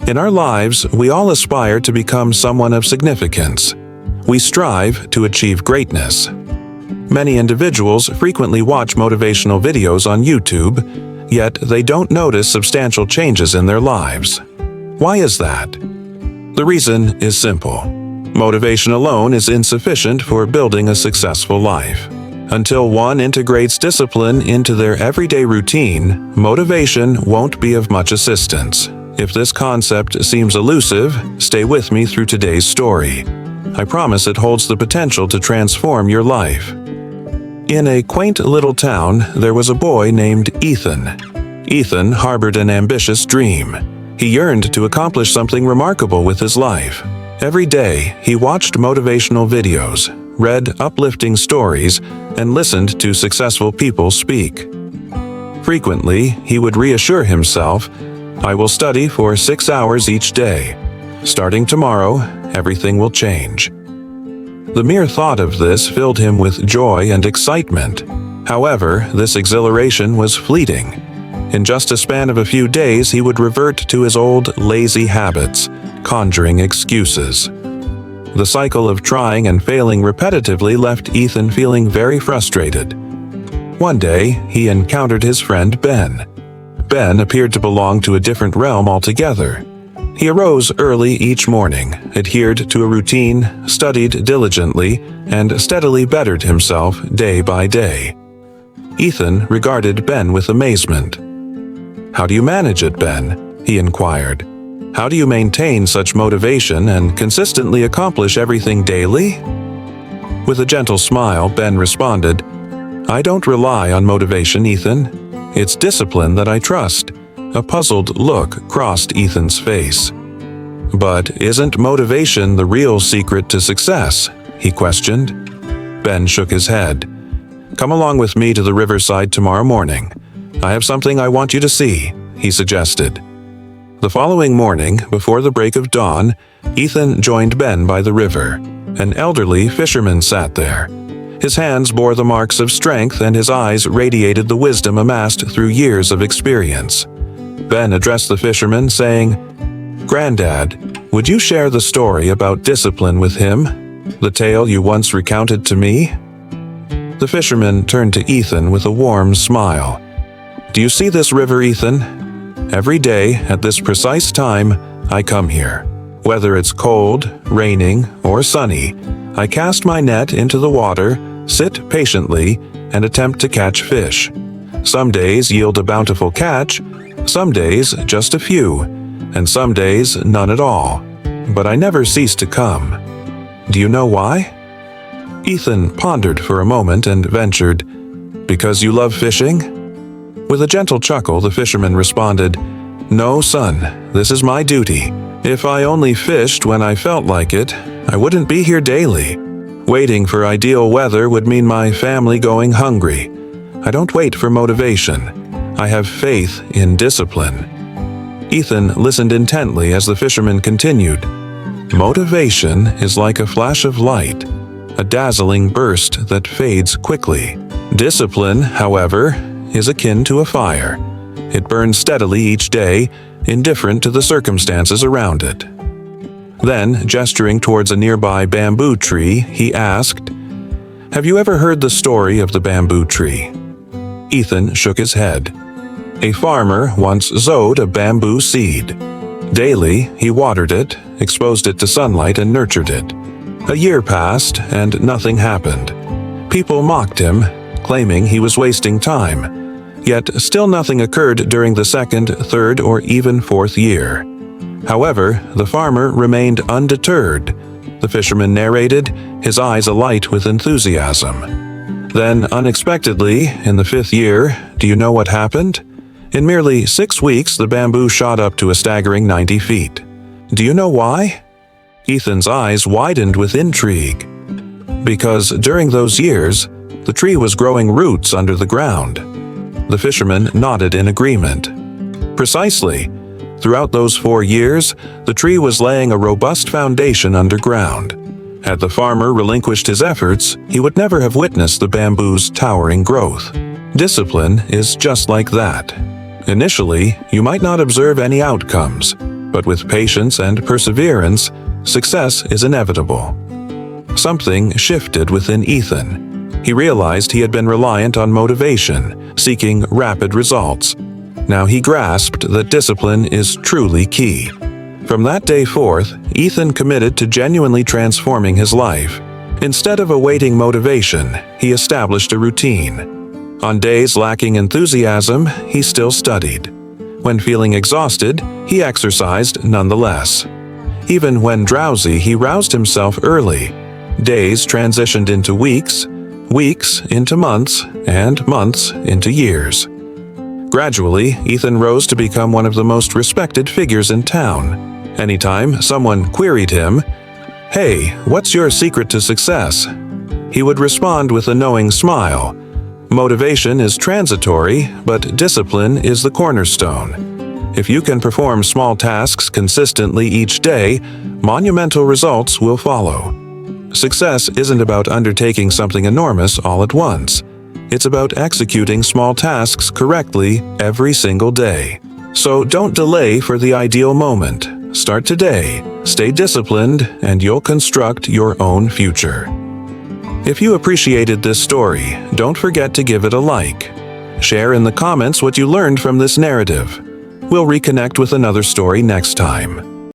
In our lives, we all aspire to become someone of significance. We strive to achieve greatness. Many individuals frequently watch motivational videos on YouTube, yet they don't notice substantial changes in their lives. Why is that? The reason is simple. Motivation alone is insufficient for building a successful life. Until one integrates discipline into their everyday routine, motivation won't be of much assistance. If this concept seems elusive, stay with me through today's story. I promise it holds the potential to transform your life. In a quaint little town, there was a boy named Ethan. Ethan harbored an ambitious dream. He yearned to accomplish something remarkable with his life. Every day, he watched motivational videos, read uplifting stories, and listened to successful people speak. Frequently, he would reassure himself, "I will study for 6 hours each day. Starting tomorrow, everything will change." The mere thought of this filled him with joy and excitement. However, this exhilaration was fleeting. In just a span of a few days, he would revert to his old lazy habits, conjuring excuses. The cycle of trying and failing repetitively left Ethan feeling very frustrated. One day, he encountered his friend Ben. Ben appeared to belong to a different realm altogether. He arose early each morning, adhered to a routine, studied diligently, and steadily bettered himself day by day. Ethan regarded Ben with amazement. "How do you manage it, Ben?" he inquired. "How do you maintain such motivation and consistently accomplish everything daily?" With a gentle smile, Ben responded, "I don't rely on motivation, Ethan. It's discipline that I trust." A puzzled look crossed Ethan's face. "But isn't motivation the real secret to success?" he questioned. Ben shook his head. "Come along with me to the riverside tomorrow morning. I have something I want you to see," he suggested. The following morning, before the break of dawn, Ethan joined Ben by the river. An elderly fisherman sat there. His hands bore the marks of strength and his eyes radiated the wisdom amassed through years of experience. Ben addressed the fisherman, saying, "Granddad, would you share the story about discipline with him? The tale you once recounted to me?" The fisherman turned to Ethan with a warm smile. "Do you see this river, Ethan? Every day, at this precise time, I come here. Whether it's cold, raining, or sunny, I cast my net into the water, sit patiently, and attempt to catch fish. Some days yield a bountiful catch, some days just a few, and some days none at all. But I never cease to come. Do you know why?" Ethan pondered for a moment and ventured, "Because you love fishing?" With a gentle chuckle, the fisherman responded, "No, son, this is my duty. If I only fished when I felt like it, I wouldn't be here daily. Waiting for ideal weather would mean my family going hungry. I don't wait for motivation. I have faith in discipline." Ethan listened intently as the fisherman continued, "Motivation is like a flash of light, a dazzling burst that fades quickly. Discipline, however, is akin to a fire. It burns steadily each day, indifferent to the circumstances around it." Then, gesturing towards a nearby bamboo tree, he asked, "Have you ever heard the story of the bamboo tree?" Ethan shook his head. "A farmer once sowed a bamboo seed. Daily, he watered it, exposed it to sunlight, and nurtured it. A year passed, and nothing happened. People mocked him, claiming he was wasting time. Yet still nothing occurred during the second, third, or even fourth year. However, the farmer remained undeterred," the fisherman narrated, his eyes alight with enthusiasm. "Then, unexpectedly, in the 5th year, do you know what happened? In merely 6 weeks, the bamboo shot up to a staggering 90 feet. Do you know why?" Ethan's eyes widened with intrigue. "Because during those years, the tree was growing roots under the ground." The fisherman nodded in agreement. "Precisely. Throughout those 4 years, the tree was laying a robust foundation underground. Had the farmer relinquished his efforts, he would never have witnessed the bamboo's towering growth. Discipline is just like that. Initially, you might not observe any outcomes, But with patience and perseverance, success is inevitable. Something shifted within Ethan. He realized he had been reliant on motivation, seeking rapid results. Now he grasped that discipline is truly key. From that day forth, Ethan committed to genuinely transforming his life. Instead of awaiting motivation, he established a routine. On days lacking enthusiasm, he still studied. When feeling exhausted, he exercised nonetheless. Even when drowsy, he roused himself early. Days transitioned into weeks, weeks into months, and months into years. Gradually, Ethan rose to become one of the most respected figures in town. Anytime someone queried him, "Hey, what's your secret to success?" he would respond with a knowing smile. Motivation is transitory, but discipline is the cornerstone. If you can perform small tasks consistently each day, monumental results will follow. Success isn't about undertaking something enormous all at once. It's about executing small tasks correctly every single day. So don't delay for the ideal moment. Start today, stay disciplined, and you'll construct your own future. If you appreciated this story, don't forget to give it a like. Share in the comments what you learned from this narrative. We'll reconnect with another story next time.